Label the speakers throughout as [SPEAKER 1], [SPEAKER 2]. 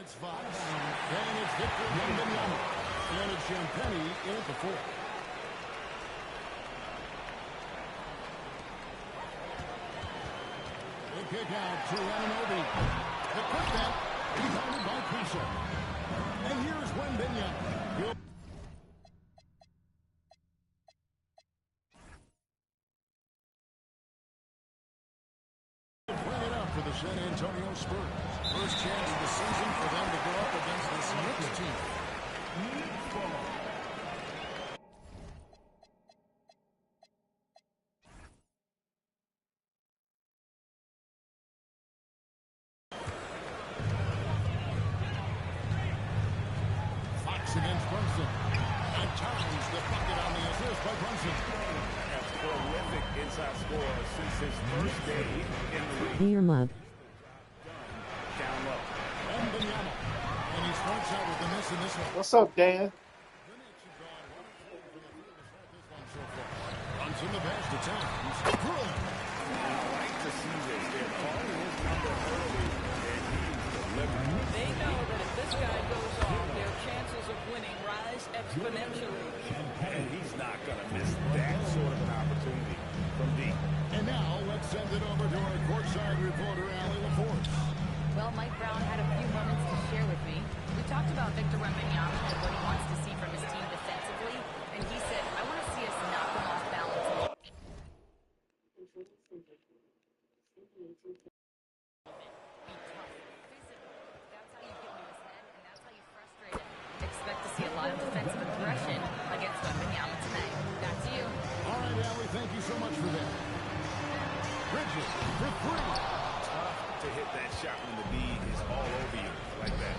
[SPEAKER 1] It's Fox. And it's Victor Wembanyama. And it's Champagny in at the 4. They kick out to Anunoby. The putback rebounded by Caruso. And here's Wembanyama. Bring it up for the San Antonio Spurs. First chance of the season for them to go up against this Knicks team. Fox against Brunson. At times, the bucket on the assist by Brunson.
[SPEAKER 2] That's prolific inside scorer since his first day in the league.
[SPEAKER 3] Be your mug.
[SPEAKER 2] Down low.
[SPEAKER 1] Wembanyama. And he starts out with the miss in this one.
[SPEAKER 4] What's up, Dan?
[SPEAKER 1] Runs in the pass to Towns. Brilliant.
[SPEAKER 2] I like to see this. They're calling his number early, and he's delivering.
[SPEAKER 5] They know that if this guy goes off, their chances of winning rise exponentially.
[SPEAKER 2] And he's not going to miss that sort of an opportunity from deep.
[SPEAKER 1] And now let's send it over to our courtside reporter, Allie LaForce.
[SPEAKER 6] Well, Mike Brown had a few moments to share with me. We talked about Victor Wembanyama and what he wants to see from his team defensively, and he said, I want to see us knock them off balance. Expect to see a lot of defensive aggression against Wembanyama tonight. Back to you.
[SPEAKER 1] All right, Allie, thank you so much for that. Bridges for 3.
[SPEAKER 2] Tough to hit that shot when the lead is all over you like that.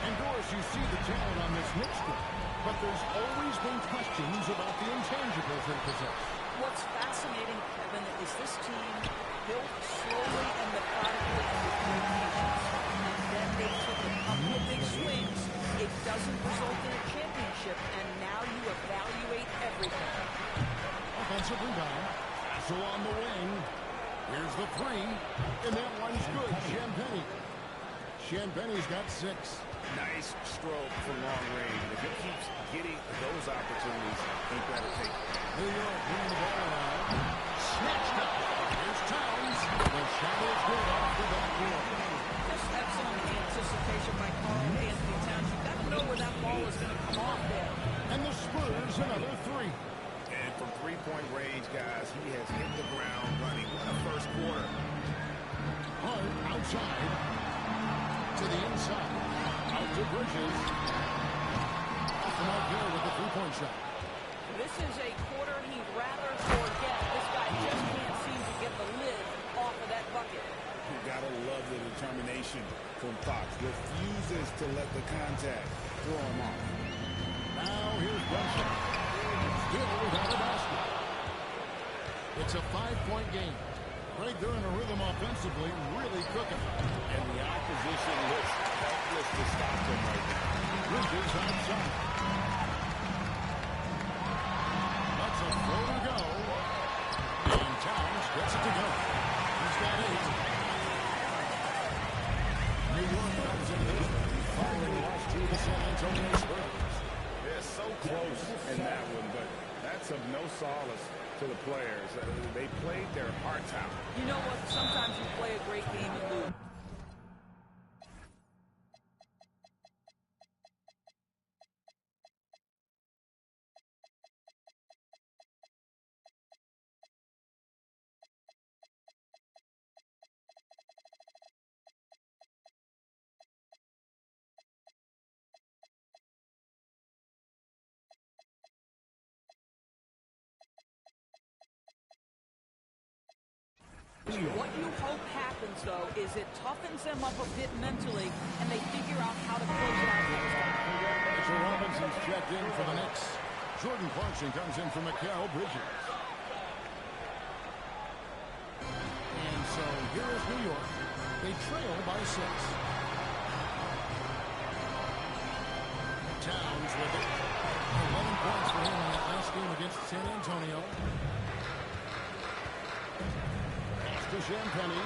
[SPEAKER 1] And Doris, you see the talent on this Knicks team, but there's always been questions about the intangibles they possess.
[SPEAKER 5] What's fascinating, Kevin, is this team built slowly and methodically and with great patience. And then they took a couple of big swings. It doesn't result in a championship, and now you evaluate everything.
[SPEAKER 1] Offensive rebound. So on the wing. Here's the 3. And that one's good. Champagny's got 6.
[SPEAKER 2] Nice stroke from long range. If he keeps getting those opportunities, he better take it.
[SPEAKER 1] New York bringing the ball around. Snatched up. Here's Towns. The shot is good off the backboard.
[SPEAKER 5] Just excellent anticipation by Carl Anthony Towns. You got to know where that ball is going to come off there.
[SPEAKER 1] And the Spurs another 3.
[SPEAKER 2] And from three-point range, guys, he has hit the ground running. What a first quarter.
[SPEAKER 1] Hart outside. To the inside. Out to Bridges. Off the mark here with the 3-point shot.
[SPEAKER 5] This is a quarter he'd rather forget. This guy just can't seem to get the lid off of that bucket.
[SPEAKER 2] You gotta love the determination from Fox. Refuses to let the contact throw him off.
[SPEAKER 1] Now here's Brunson. Still without a basket. It's a 5-point game. Right there in a rhythm offensively, really cooking.
[SPEAKER 2] And the opposition looks helpless to stop them right now.
[SPEAKER 1] Bridges outside. That's a 4 to go. And Towns gets it to go. He's got 8. New York comes in this following loss to the San Antonio Spurs.
[SPEAKER 2] They're so close in that one, but that's of no solace to the players. They played their hearts out.
[SPEAKER 5] You know what? Sometimes you play a great game and lose. What you hope happens, though, is it toughens them up a bit mentally, and they figure out how to close it out next time.
[SPEAKER 1] Mitchell Robinson's checked in for the Knicks. Jordan Clarkson comes in for Mikal Bridges. And so here is New York. They trail by 6. Towns with it. 11 points for him in that last game against San Antonio. To Champagny.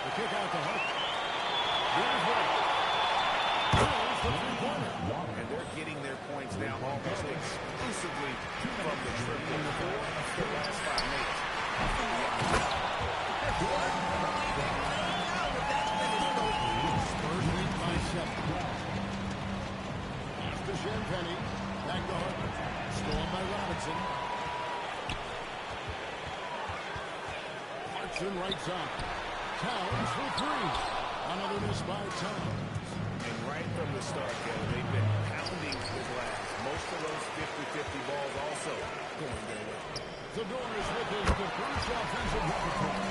[SPEAKER 1] The kick out to Hart. The Robertson right side. Towns for three. Another miss by Towns.
[SPEAKER 2] And right from the start, Kevin, they've been pounding the glass. Most of those 50-50 balls also going their way.
[SPEAKER 1] Zador's with his first offensive repertoire.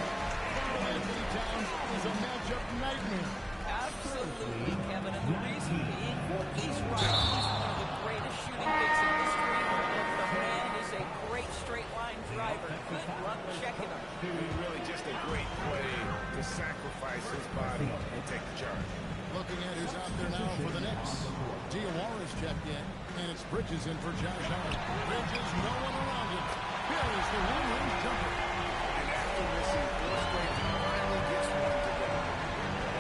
[SPEAKER 1] Anthony Towns is a matchup nightmare.
[SPEAKER 5] Absolutely, Kevin. And the reason being, he's right. He's one of the greatest shooting bigs in history. And the man is a great straight-line driver. Good luck checking him.
[SPEAKER 2] Really just a great play to sacrifice his body and take the charge.
[SPEAKER 1] Looking at who's out there now for the Knicks. Diaware's checked in, and it's Bridges in for Josh Hart. Bridges, no one around him. Here is the one-range jumper.
[SPEAKER 2] And after missing 4 straight, he finally gets one to go.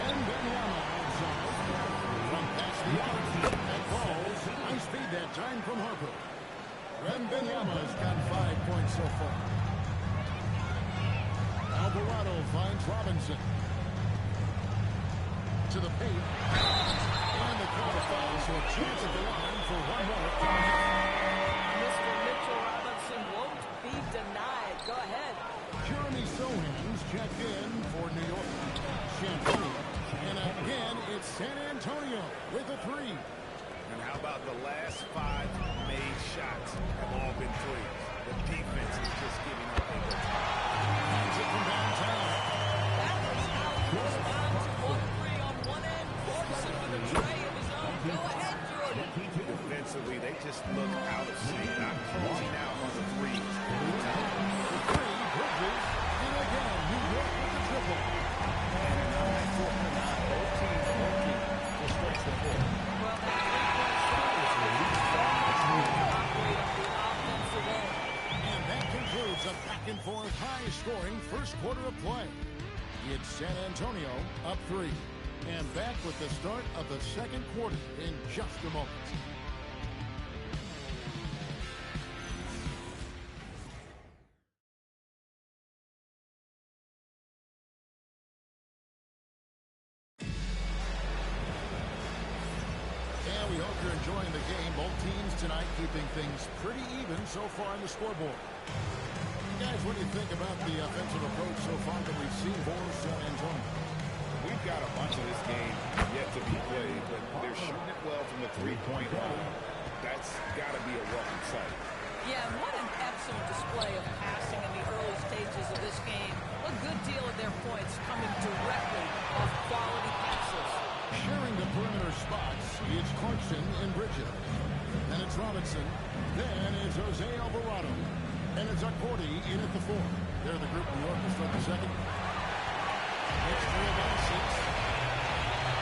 [SPEAKER 1] And Benyama from past the arc. That falls. Nice feed that time from Harper. And Benyama's got 5 points so far. Alvarado finds Robinson. To the paint. And the call foul, so a chance at the line for one more.
[SPEAKER 5] Mr. Mitchell Robinson won't be denied. Go ahead.
[SPEAKER 1] Jeremy Sohan's checked in for New York. Champagne. And again, it's San Antonio with a three.
[SPEAKER 2] And how about the last 5 made shots have all been threes? The defense is just giving up a good time.
[SPEAKER 1] Finds it from downtown.
[SPEAKER 5] That was how he responds to 1-3 on one end. Forcing with a tray of his own. Go ahead, Jordan.
[SPEAKER 2] Defensively, they just look out of sync, not closing out on the threes.
[SPEAKER 1] The three, Bridges. And again, New York with the triple.
[SPEAKER 2] And now at 4-9, both teams working to stretch the floor.
[SPEAKER 5] Well, that three-point shot is operate on the offensive end.
[SPEAKER 1] And that concludes a back-and-forth, high-scoring first quarter of play. It's San Antonio up 3. And back with the start of the second quarter in just a moment. And we hope you're enjoying the game. Both teams tonight keeping things pretty even so far on the scoreboard. Guys, what do you think about the offensive approach so far that we've seen for San Antonio?
[SPEAKER 2] We've got a bunch of this game yet to be played, but they're shooting it well from the three-point line. That's got to be a welcome sight.
[SPEAKER 5] Yeah, and what an excellent display of passing in the early stages of this game. A good deal of their points coming directly off quality passes.
[SPEAKER 1] Sharing the perimeter spots, it's Clarkson and Bridges. And it's Robinson. Then it's Jose Alvarado. And it's Accordi in at the 4. They're the group New York will start the second. It's 3 about 6.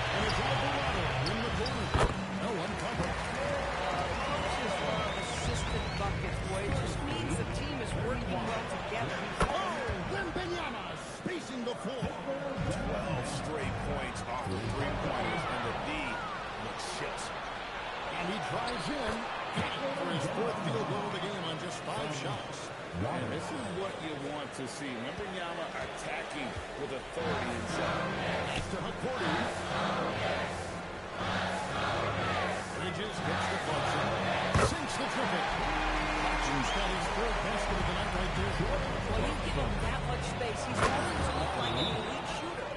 [SPEAKER 1] And it's Alvarado in the corner. No one covers.
[SPEAKER 5] Coaches love assistant buckets, boy. It just means the team is working well together.
[SPEAKER 1] Oh, then Benyama spacing the floor.
[SPEAKER 2] 12 straight points off the three-pointers, and the D looks shifts.
[SPEAKER 1] And he drives in for his 4th field goal of the game on just 5 shots.
[SPEAKER 2] And this is what you want to see. Remember Yama attacking with authority inside.
[SPEAKER 1] To Accordi. Bridges gets the Clarkson. Sinks the triple. Clarkson's got his 3rd basket of the night right there.
[SPEAKER 5] Well, you give him that much space, he's going to look like an elite shooter.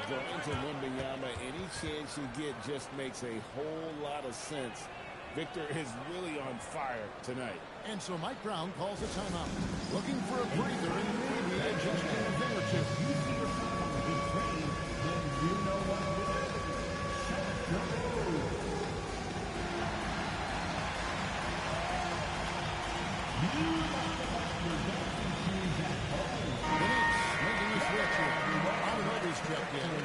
[SPEAKER 2] Going to Wembanyama, any chance you get just makes a whole lot of sense. Victor is really on fire tonight.
[SPEAKER 1] And so Mike Brown calls a timeout. Looking for a breather and maybe adjusting a thing or two. The Knicks making the switch here. Anunoby's checked in.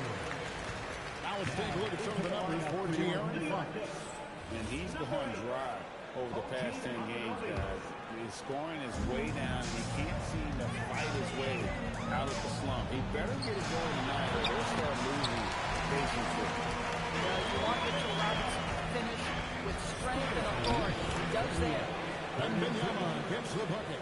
[SPEAKER 1] Now let's take a look at some of the numbers for De'Aaron Fox.
[SPEAKER 3] And he's gone dry over the past 10 games, guys. His scoring is way down, and he can't seem to fight his way out of the slump. He better get it going tonight, or they'll start losing patience with him.
[SPEAKER 5] You want Mitchell Robinson to finish with strength and authority. He does there.
[SPEAKER 1] And Benyama gets the bucket.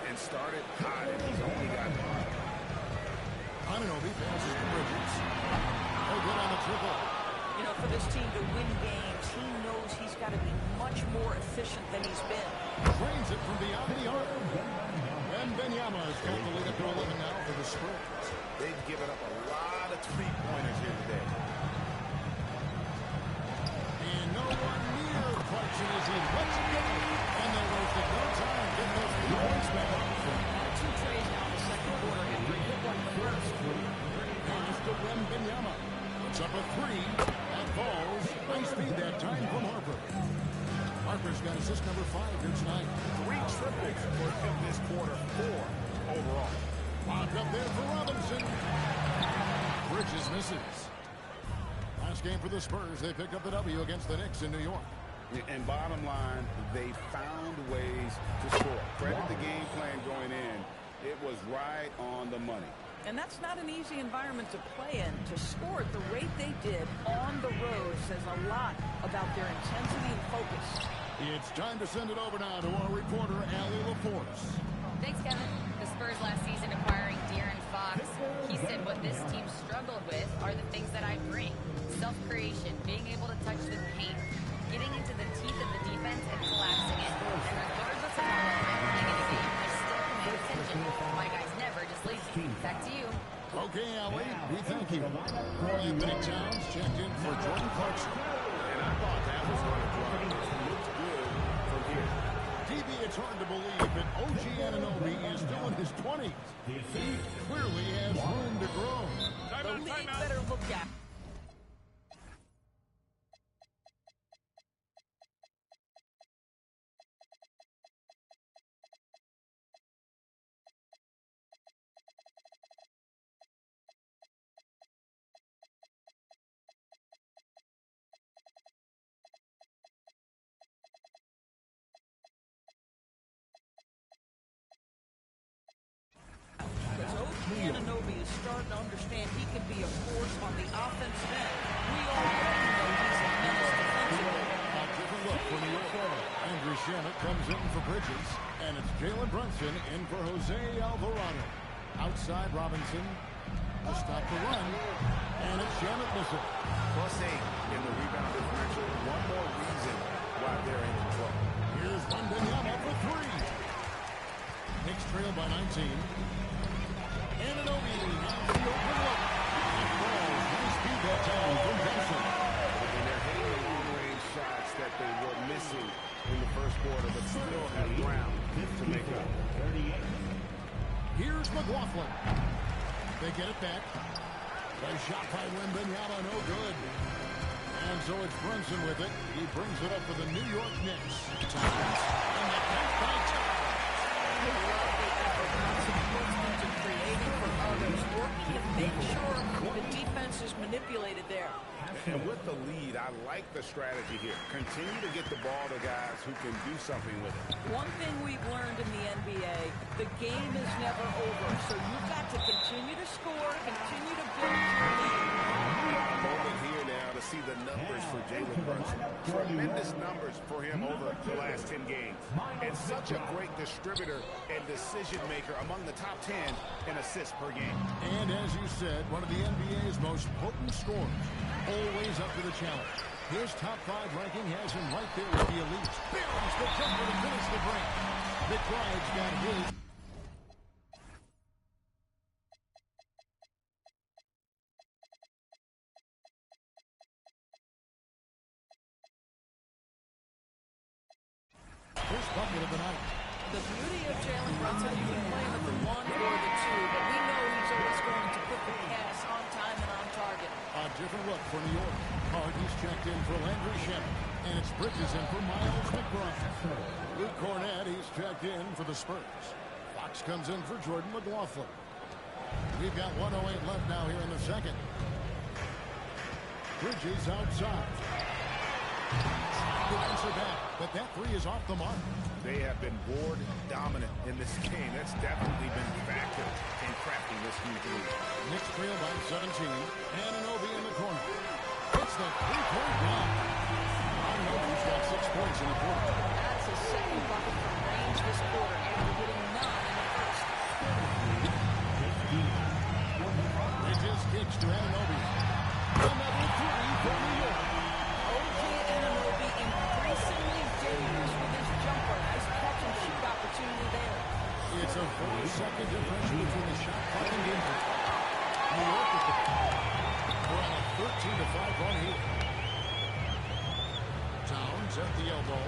[SPEAKER 2] And started hot, and he's only got 1.
[SPEAKER 1] Anunoby passes to Bridges. No good on the triple.
[SPEAKER 5] You know, for this team to win games, he knows he's got to be much more efficient than he's been.
[SPEAKER 1] Drains it from beyond the arc. And Benyama's got the lead up to 11 now for the Spurs.
[SPEAKER 3] They've given up a lot of three-pointers here today.
[SPEAKER 1] And no one near Clarkson is in. Let's go. And they wasted no time. Get those 3 points back.
[SPEAKER 5] 2 trays now in the second quarter after he hit one first.
[SPEAKER 1] Here's to Wembanyama. Puts up a 3. That falls. Nice feed that time from Harper. Harper's got assist number 5 here tonight.
[SPEAKER 2] 3 triples for him this quarter, 4 overall.
[SPEAKER 1] Locked up there for Robinson. Bridges misses. Last game for the Spurs, they picked up the W against the Knicks in New York.
[SPEAKER 3] And bottom line, they found ways to score. Credit the game plan going in. It was right on the money.
[SPEAKER 5] And that's not an easy environment to play in. To score at the rate they did on the road says a lot about their intensity and focus.
[SPEAKER 1] It's time to send it over now to our reporter, Allie LaForce.
[SPEAKER 6] Thanks, Kevin. The Spurs last season acquiring De'Aaron Fox. He said what this team struggled with are the things that I bring. Self-creation, being able to touch the paint, getting into the teeth of the defense and collapsing it. And regardless of how well I'm playing in a game, I still command attention. My guy's never just lazy. Back to you.
[SPEAKER 1] Okay, Allie, we thank you. Anthony Towns checked in for Jordan Clarkson.
[SPEAKER 2] And I thought that was going to drop. It looks good from here.
[SPEAKER 1] DB, it's hard to believe that OG Anunoby is still in his 20s. He clearly has room to grow.
[SPEAKER 5] The league better look at. Anunoby is starting to understand he can be a force on the offensive end. We already know he's a menace defensively.
[SPEAKER 1] A different look for New York. Andrew Shamet comes in for Bridges, and it's Jalen Brunson in for Jose Alvarado. Outside Robinson to stop the run, and it's Shamet missing.
[SPEAKER 2] +8 in the rebound differential. One more reason why they're in control.
[SPEAKER 1] Here's Wembanyama for 3. Knicks trail by 19. Anunoby has the open look. It falls. Nice speed that time from Benson.
[SPEAKER 2] And they're hitting the long-range shots that they were missing in the first quarter, but still have ground to make up.
[SPEAKER 1] Here's McLaughlin. They get it back. A shot by Wembanyama, no good. And so it's Brunson with it. He brings it up for the New York Knicks. Towns. And the pass by Towns.
[SPEAKER 5] I love the effort Brunson puts into creating for others, working to make sure the defense is manipulated there.
[SPEAKER 3] And with the lead, I like the strategy here. Continue to get the ball to guys who can do something with it.
[SPEAKER 5] One thing we've learned in the NBA, the game is never over. So you've got to continue to score, continue to build your lead.
[SPEAKER 3] A moment here now to see the numbers for Jalen Brunson. Tremendous numbers for him over the last 10 games. And such a great distributor and decision maker among the top 10 in assists per game.
[SPEAKER 1] And as you said, one of the NBA's most potent scorers. Always up to the challenge. His top 5 ranking has him right there with the elites. Buries the jumper to finish the break. McBride's got his. First bucket of the night.
[SPEAKER 5] The beauty of Jalen Brunson, you can play him at the 1 or the 2, but we know he's always going to put the pass on time and on target.
[SPEAKER 1] A different look for New York. Hardy's checked in for Landry Shamet. And it's Bridges in for Miles McBride. Luke Cornett, he's checked in for the Spurs. Fox comes in for Jordan McLaughlin. We've got 1:08 left now here in the second. Bridges outside. Good answer back, but that 3 is off the mark.
[SPEAKER 3] They have been board dominant in this game. That's definitely been a factor in crafting this huge lead.
[SPEAKER 1] Knicks trail by 17. Anunoby in the corner. It's the 3-point block. Anunoby's got 6 points in the quarter.
[SPEAKER 5] That's his second bucket from range this quarter after getting none in the first.
[SPEAKER 1] Bridges kicks to Anunoby. Another 3 for New York.
[SPEAKER 5] OG Anunoby increasingly dangerous with his jumper. Nice catch and shoot opportunity there.
[SPEAKER 1] It's a 4-second differential between the shot clock and game. at the elbow.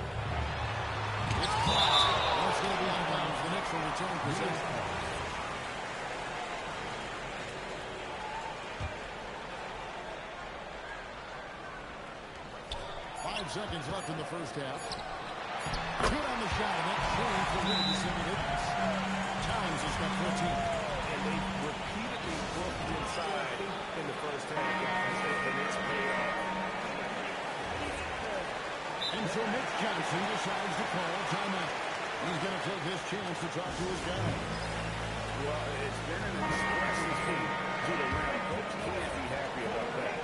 [SPEAKER 1] It's blocked. It's going to be out of bounds. The Knicks will return possession. 5 seconds left in the first half. Good on the shot, and that's showing for rid of the 76ers. Towns has got 14.
[SPEAKER 2] And they repeatedly worked inside in the first half, guys. And it's paid off.
[SPEAKER 1] And so Nick Johnson decides to call a timeout. He's going to take his chance to talk to his guy.
[SPEAKER 3] Well, it's been an expressive feat to the rim. Folks can't be happy about that.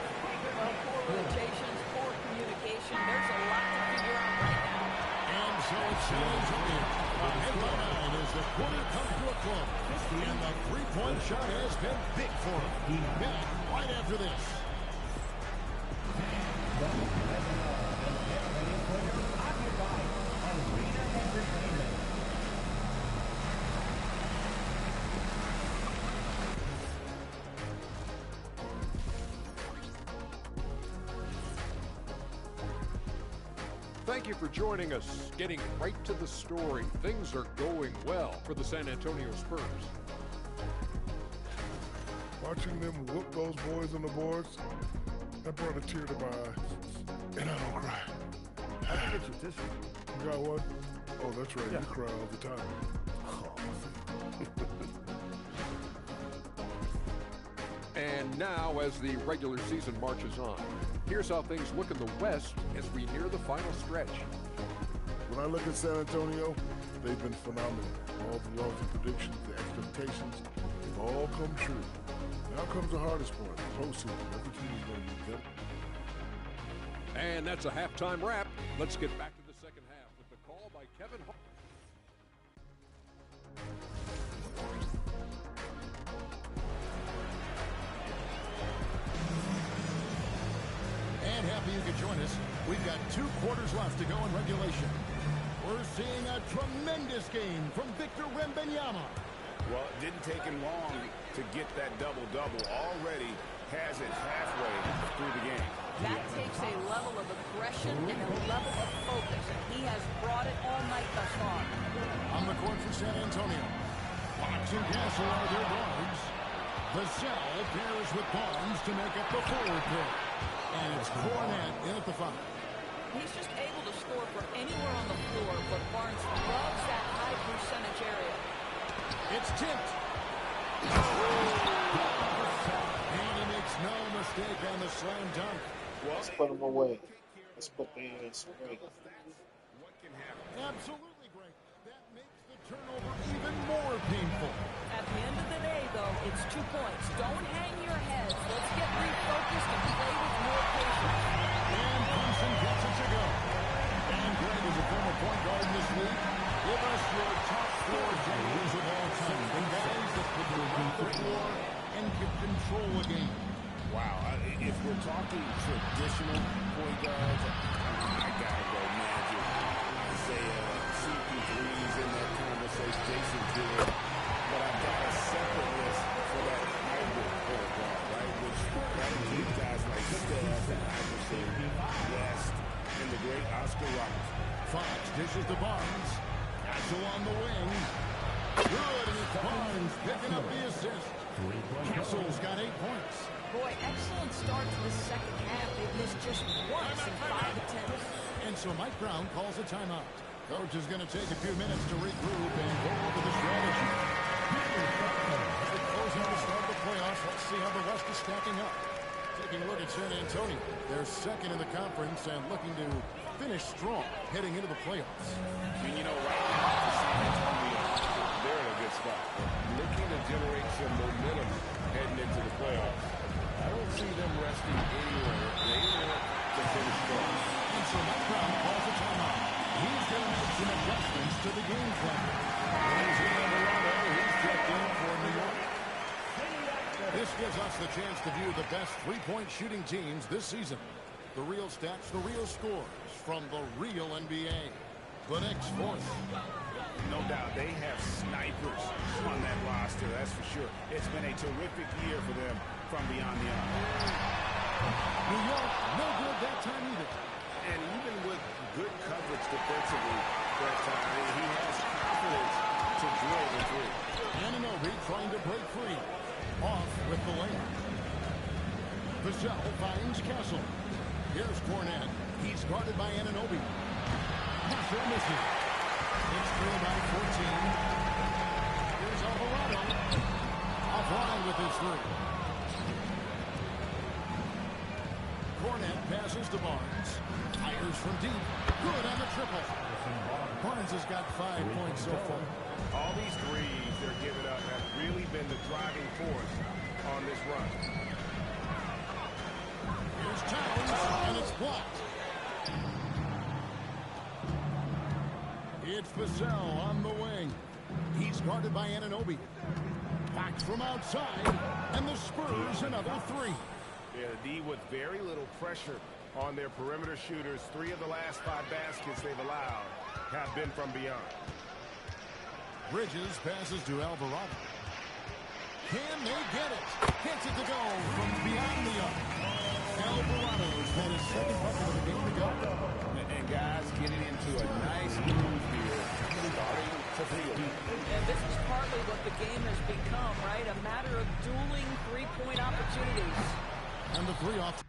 [SPEAKER 5] Poor rotations, poor communication. There's a lot to figure out right now.
[SPEAKER 1] And so it's San Antonio. Ahead by 9 as the quarter comes to a close. And the three-point shot has been big for him. Back right after this.
[SPEAKER 4] Thank you for joining us. Getting right to the story, things are going well for the San Antonio Spurs.
[SPEAKER 7] Watching them whoop those boys on the boards, that brought a tear to my eyes. And I don't cry.
[SPEAKER 8] I think it's your tissue.
[SPEAKER 7] You got one? Oh, that's right. You cry all the time.
[SPEAKER 4] And now, as the regular season marches on, here's how things look in the West as we near the final stretch.
[SPEAKER 7] When I look at San Antonio, they've been phenomenal. All the lofty predictions, the expectations, they've all come true. Now comes the hardest part, the postseason. Every team is going to beat them.
[SPEAKER 4] And that's a halftime wrap. Let's get back to the second half with the call by Kevin Hart.
[SPEAKER 1] And happy you could join us. We've got 2 quarters left to go in regulation. We're seeing a tremendous game from Victor Wembanyama.
[SPEAKER 2] Well, it didn't take him long to get that double-double. Already has it halfway through the game.
[SPEAKER 5] That takes a level of aggression and a level of focus, and he has brought it all night thus far.
[SPEAKER 1] On the court for San Antonio. Fox and Castle are their guards. Vassell pairs with Barnes to make up the forward pair. And it's Cornet in at the 5.
[SPEAKER 5] He's just able to score from anywhere on the floor, but Barnes loves that high percentage area.
[SPEAKER 1] It's tipped. And he makes no mistake on the slam dunk.
[SPEAKER 9] Let's put them away. Let's put the ass away.
[SPEAKER 2] What can happen?
[SPEAKER 1] Absolutely great. That makes the turnover even more painful.
[SPEAKER 5] At the end of the day, though, it's 2 points. Don't hang your heads. Let's get refocused and play with more patience.
[SPEAKER 1] And Brunson gets it to go. And Greg is a former point guard in this league. Give us your top 4 generals of all time. The guys that could run the floor and could control a game.
[SPEAKER 2] Wow. If we're talking traditional point guards, I gotta go Magic. Isaiah, CP3's in that conversation. Jason Kidd. But I've got a separate list for that hybrid point guard, right? Which that includes guys like Steph and Iverson, West, and the great Oscar Robertson.
[SPEAKER 1] Fox dishes to Barnes. Castle on the wing. Good, and it's Barnes picking up the assist. Castle's got 8 points.
[SPEAKER 5] Boy, excellent start to the second half. They've missed just once in 5 attempts.
[SPEAKER 1] And so Mike Brown calls a timeout. Coach is going to take a few minutes to regroup and go over the strategy. As we close out the start of the playoffs, let's see how the West is stacking up. Taking a look at San Antonio. They're second in the conference and looking to finish strong heading into the playoffs.
[SPEAKER 2] And you know, right now, for San Antonio, they're in a good spot. Looking to generate some momentum heading into the playoffs. I don't see them resting anywhere. They want to finish strong.
[SPEAKER 1] And so Mike Brown calls a timeout. He's going to make some adjustments to the game plan. He's in Colorado. He's checked in for New York. This gives us the chance to view the best three-point shooting teams this season. The real stats, the real scores from the real NBA. The Knicks fourth.
[SPEAKER 2] No doubt they have snipers on that roster, that's for sure. It's been a terrific year for them from beyond the arc.
[SPEAKER 1] New York, no good that time either.
[SPEAKER 2] And even with good coverage defensively that time, he has confidence to drill the three.
[SPEAKER 1] Anunoby trying to break free. Off with the layup. Vassell finds Castle. Here's Cornette. He's guarded by Anunoby. Castle misses. It's through by 14. Here's Alvarado. Offline with his three. Cornette passes to Barnes. Fires from deep. Good on the triple. Barnes has got 5 points so far.
[SPEAKER 2] All these threes they're giving up have really been the driving force on this run.
[SPEAKER 1] Here's Towns, and it's blocked. It's Vassell on the wing. He's guarded by Anunoby. Back from outside, and the Spurs another three.
[SPEAKER 2] Yeah, the D with very little pressure on their perimeter shooters. 3 of the last 5 baskets they've allowed have been from beyond.
[SPEAKER 1] Bridges passes to Alvarado. Can they get it? Gets it to go from beyond the arc. Alvarado's had his second bucket of the game to go.
[SPEAKER 3] And guys getting into a nice groove here, starting to feel.
[SPEAKER 5] And this is partly what the game has become, right? A matter of dueling three-point opportunities.
[SPEAKER 1] And the three off.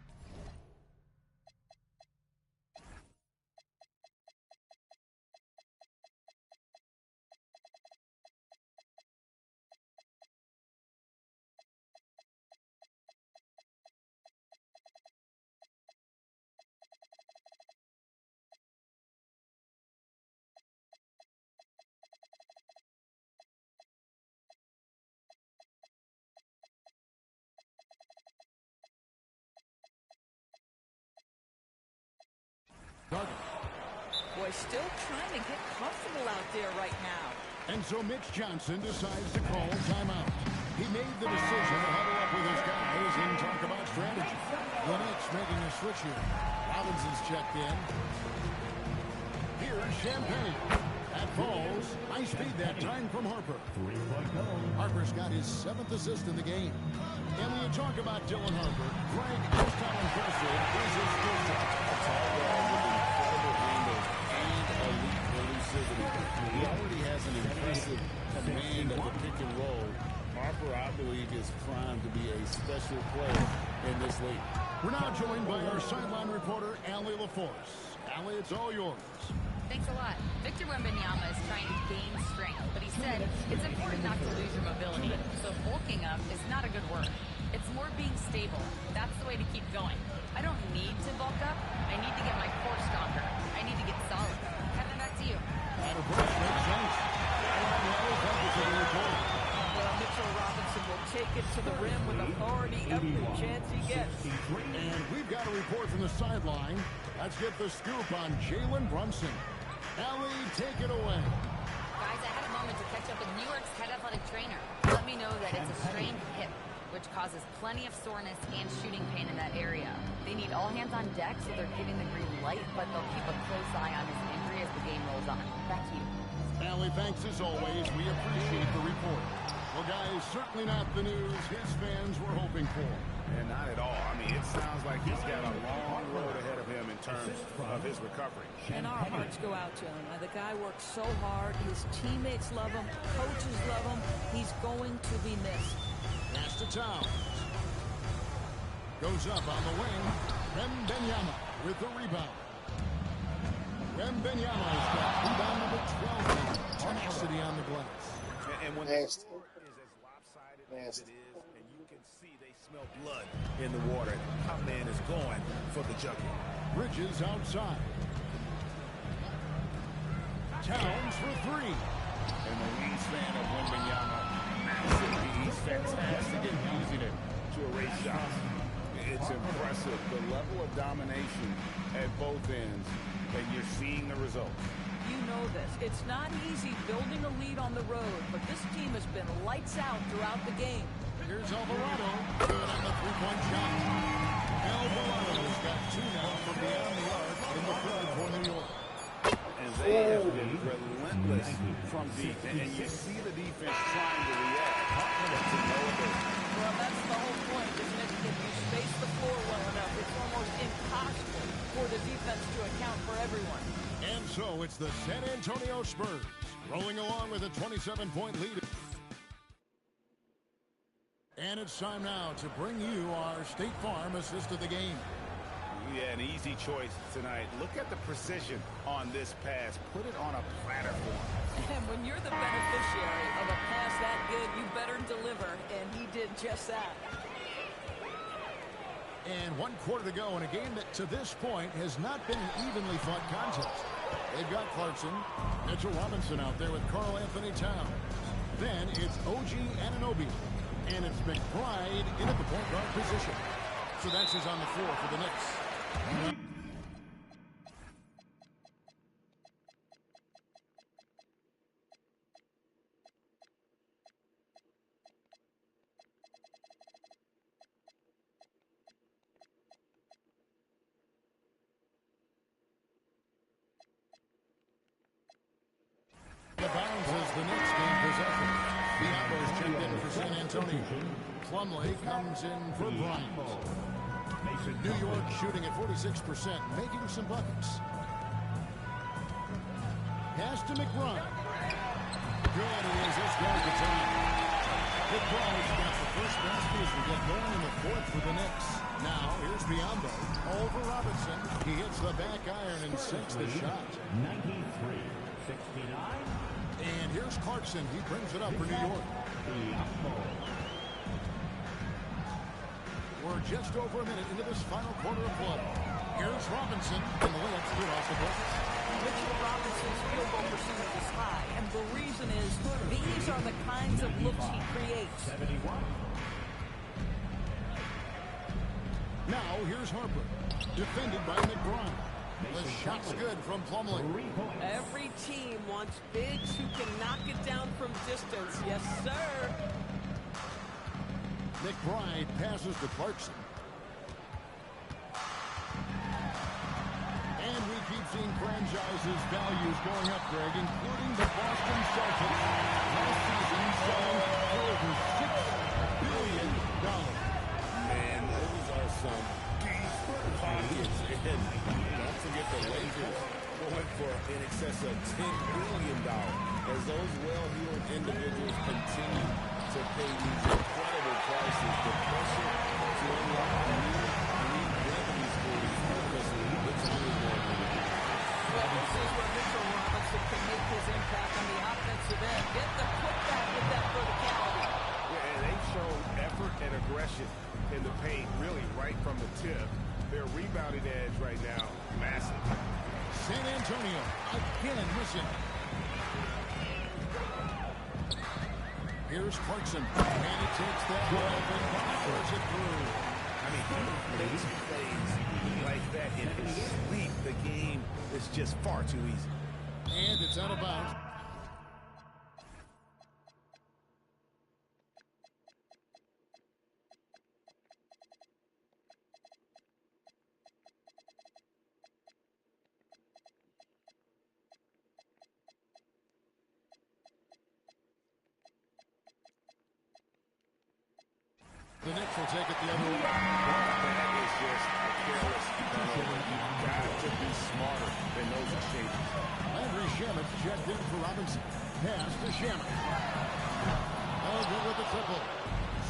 [SPEAKER 5] Boy, still trying to get comfortable out there right now.
[SPEAKER 1] And so Mitch Johnson decides to call timeout. He made the decision to huddle up with his guys and talk about strategy. The Knicks making a switch here. Robinson's checked in. Here's Champagne. That falls. High speed that time from Harper. Harper's got his 7th assist in the game. And when you talk about Dylan Harper, Greg, just how impressive is his skill set?
[SPEAKER 3] He already has an impressive command of the pick and roll. Harper, I believe, is primed to be a special player in this league.
[SPEAKER 1] We're now joined by our sideline reporter, Allie LaForce. Allie, it's all yours.
[SPEAKER 6] Thanks a lot. Victor Wembanyama is trying to gain strength, but he said it's important not to lose your mobility. So bulking up is not a good word. It's more being stable. That's the way to keep going. I don't need to bulk up. I need to get my core stronger. I need to get solid. Kevin, back to you.
[SPEAKER 1] That approach makes sense.
[SPEAKER 5] Well, Mitchell Robinson will take it to the rim with authority every chance he gets.
[SPEAKER 1] And we've got a report from the sideline. Let's get the scoop on Jalen Brunson. Allie, take it away.
[SPEAKER 6] Guys, I had a moment to catch up with New York's head athletic trainer. Let me know that it's a strained hip, which causes plenty of soreness and shooting pain in that area. They need all hands on deck, so they're giving the green light, but they'll keep a close eye on his injury as the game rolls on. Back to you.
[SPEAKER 1] Allie, thanks as always. We appreciate the report. Well, guys, certainly not the news his fans were hoping for.
[SPEAKER 2] And not at all. I mean, it sounds like he's got a long road ahead of him in terms of his recovery.
[SPEAKER 5] And our hearts go out to him. The guy works so hard. His teammates love him. Coaches love him. He's going to be missed.
[SPEAKER 1] Pass to Towns. Goes up on the wing. Wembanyama with the rebound. Wembanyama's got rebound number 12. Tenacity on the glass.
[SPEAKER 2] And when the
[SPEAKER 9] Nasty.
[SPEAKER 2] court is as lopsided as
[SPEAKER 9] Nasty.
[SPEAKER 2] it is, and you can see they smell blood in the water, our man is going for the jugular.
[SPEAKER 1] Bridges outside. Towns for three.
[SPEAKER 3] And the wingspan of Wembanyama, massive. He's fantastic at using it
[SPEAKER 2] To erase shots.
[SPEAKER 3] It's impressive, the level of domination at both ends, and you're seeing the results.
[SPEAKER 5] You know this. It's not easy building a lead on the road, but this team has been lights out throughout the game.
[SPEAKER 1] Here's Alvarado. Good on the three-point shot. Alvarado's got 2 now from beyond the arc in the third for New York.
[SPEAKER 3] And they have been relentless from deep, and you see the defense trying to react. It's a no avail.
[SPEAKER 5] Well, that's the whole point, isn't it? If you space the floor well enough, it's almost impossible for the defense to
[SPEAKER 1] So it's the San Antonio Spurs rolling along with a 27-point lead. And it's time now to bring you our State Farm assist of the game.
[SPEAKER 3] Yeah, an easy choice tonight. Look at the precision on this pass. Put it on a platter for him.
[SPEAKER 5] And when you're the beneficiary of a pass that good, you better deliver, and he did just that.
[SPEAKER 1] And 1 quarter to go in a game that to this point has not been an evenly fought contest. They've got Clarkson, Mitchell Robinson out there with Karl Anthony Towns. Then it's O.G. Anunoby, and it's McBride in at the point guard position. So that's who's on the floor for the Knicks. The bounds as the Knicks gain possession. Biombo's checked in for San Antonio. Plumlee comes in for Bryant. New York shooting at 46%, making some buckets. Pass to McBride. Good, it is. Let's go to time. McBride's got the first basket as we get going in the fourth for the Knicks. Now, here's Biombo. Over Robinson. He hits the back iron and sinks the shot.
[SPEAKER 8] 93-69.
[SPEAKER 1] And here's Clarkson. He brings it up for New York. We're just over a minute into this final quarter of play. Here's Robinson, and the layup's good off the book.
[SPEAKER 5] Mitchell Robinson's field goal percentage is high, and the reason is these are the kinds of looks he creates.
[SPEAKER 8] 71.
[SPEAKER 1] Now here's Harper, defended by McBride. The shot's good from Plumlee.
[SPEAKER 5] Every team wants bigs who can knock it down from distance. Yes, sir.
[SPEAKER 1] McBride passes to Clarkson. And we keep seeing franchises' values going up, Greg, including the Boston Celtics. Last season selling for over $6 billion.
[SPEAKER 2] Man, those are some deep pockets. And don't forget the Lakers going for in excess of $10 billion. As those well-heeled individuals continue to pay these incredible prices, the pressure to unlock new revenue streams is really more than
[SPEAKER 5] Well, this is where Mitchell Robinson can make his impact on the offensive end. Get the putback with that verticality.
[SPEAKER 3] Yeah, and they've shown effort and aggression in the paint, really right from the tip. Their rebounding edge right now, massive.
[SPEAKER 1] San Antonio again missing. Here's Clarkson, and he takes that well and powers it through.
[SPEAKER 2] I mean, he makes plays like that in his sleep. The game is just far too easy.
[SPEAKER 1] And it's out of bounds. The Knicks will take it the other way.
[SPEAKER 3] That is just a careless turnover. You've got to be smarter than those exchanges.
[SPEAKER 1] Landry Shamet checked in for Robinson. Pass to Shamet. Oh, good with the triple.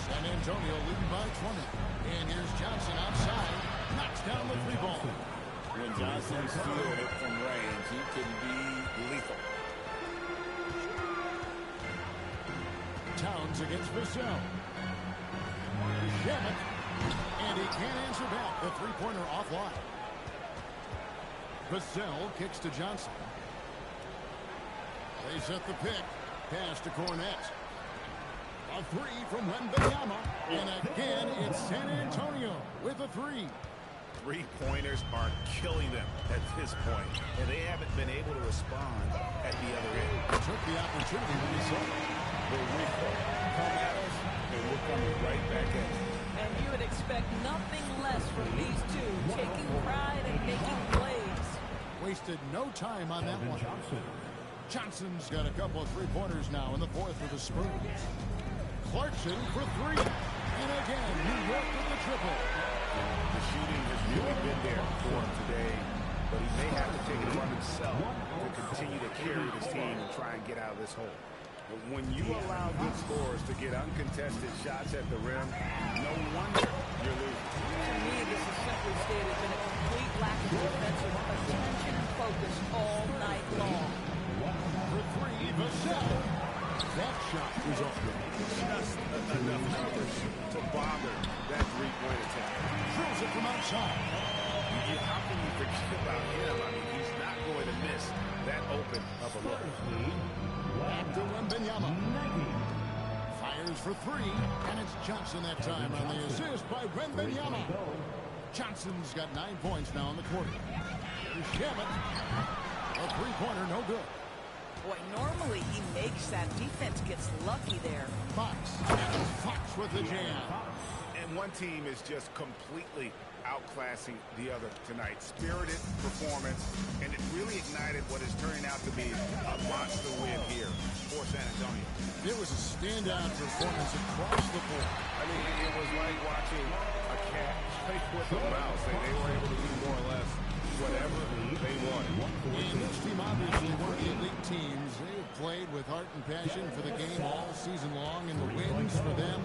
[SPEAKER 1] San Antonio leading by 20. And here's Johnson outside. Knocks down the three ball.
[SPEAKER 2] When Johnson's fielded from range, he can be lethal.
[SPEAKER 1] Towns against Vassell. Shamet. And he can't answer back. The three-pointer offline. Vassell kicks to Johnson. They set the pick. Pass to Cornette. A three from Wembanyama. And again, it's San Antonio with a three.
[SPEAKER 3] Three-pointers are killing them at this point, and they haven't been able to respond at the other end.
[SPEAKER 1] Took the opportunity when he saw it.
[SPEAKER 2] The recoil come at us, and we're coming right back at you.
[SPEAKER 5] And you would expect nothing less from these two, taking pride and making plays.
[SPEAKER 1] Wasted no time on that one. Johnson's got a couple of three-pointers now in the fourth for the Spurs. Clarkson for three. And again, New York with the triple.
[SPEAKER 3] The shooting has really been there for him today, but he may have to take it upon himself to
[SPEAKER 2] continue to carry this team and try and get out of this hole. But when you allow good scorers to get uncontested shots at the rim, no wonder you're losing.
[SPEAKER 5] To me, this is simply stated been a complete lack of defensive attention and focus all night long.
[SPEAKER 1] For three, Vassell. That shot was off the
[SPEAKER 2] Just enough coverage to bother that three-point attack.
[SPEAKER 1] Drills it from outside.
[SPEAKER 2] How can you forget about him? I mean, he's not going to miss that open of a look.
[SPEAKER 1] Back to Wembanyama. Fires for three, and it's Johnson that time on the assist by Wembanyama. Johnson's got 9 points now in the quarter. Here's Shamet. A three-pointer, no good.
[SPEAKER 5] Boy, normally he makes that. Defense gets lucky there.
[SPEAKER 1] Fox. And Fox with the jam.
[SPEAKER 2] And one team is just completely outclassing the other tonight. Spirited performance, and it really ignited what is turning out to be a monster win here for San Antonio.
[SPEAKER 1] It was a standout performance across the board.
[SPEAKER 2] I mean, it was like watching a cat play with a mouse. They were able to do more or less whatever they wanted.
[SPEAKER 1] And this team obviously one of the elite teams. They've played with heart and passion for the game all season long, and the wins for them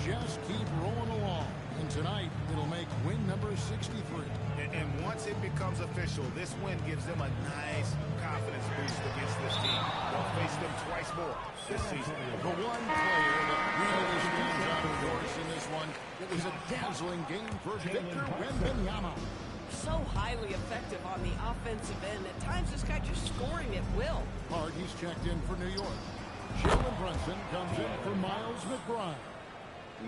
[SPEAKER 1] just keep rolling along. And tonight, it'll make win number 63.
[SPEAKER 2] And once it becomes official, this win gives them a nice confidence boost against this team. They'll face them twice more this season.
[SPEAKER 1] The one player that really stands out, of course, in this one, it was a dazzling game for Victor Wembanyama.
[SPEAKER 5] So highly effective on the offensive end. At times, this guy just scoring at will.
[SPEAKER 1] Hard, he's checked in for New York. Jalen Brunson comes in for Miles McBride.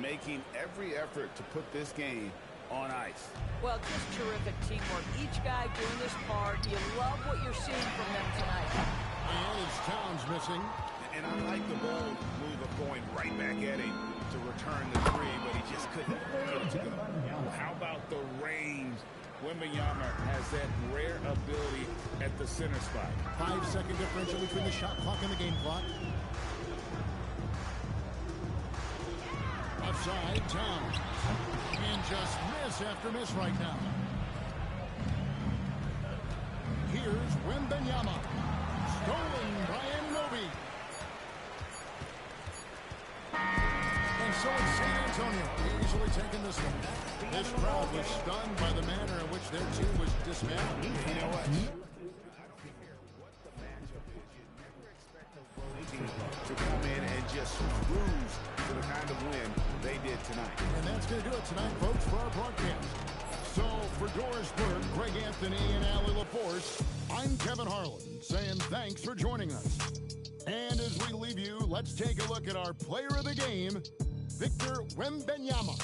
[SPEAKER 2] Making every effort to put this game on ice.
[SPEAKER 5] Well, just terrific teamwork. Each guy doing his part. You love what you're seeing from them tonight.
[SPEAKER 1] And it's Towns missing.
[SPEAKER 2] And I like the bold move of going right back at him to return the three, but he just couldn't get it to go. How about the range? Wembanyama has that rare ability at the center spot.
[SPEAKER 1] 5-second differential between the shot clock and the game clock. Outside, Towns. And just miss after miss right now. Here's Wembanyama. Stolen by Anunoby. And so it's San Antonio easily taking this one. This crowd was stunned by the manner in which their team was dismantled.
[SPEAKER 2] You know what? To come in and just cruise to the kind of win they did tonight.
[SPEAKER 1] And that's going to do it tonight, folks, for our broadcast. So, for Doris Burke, Greg Anthony, and Allie LaForce, I'm Kevin Harlan, saying thanks for joining us. And as we leave you, let's take a look at our player of the game, Victor Wembanyama.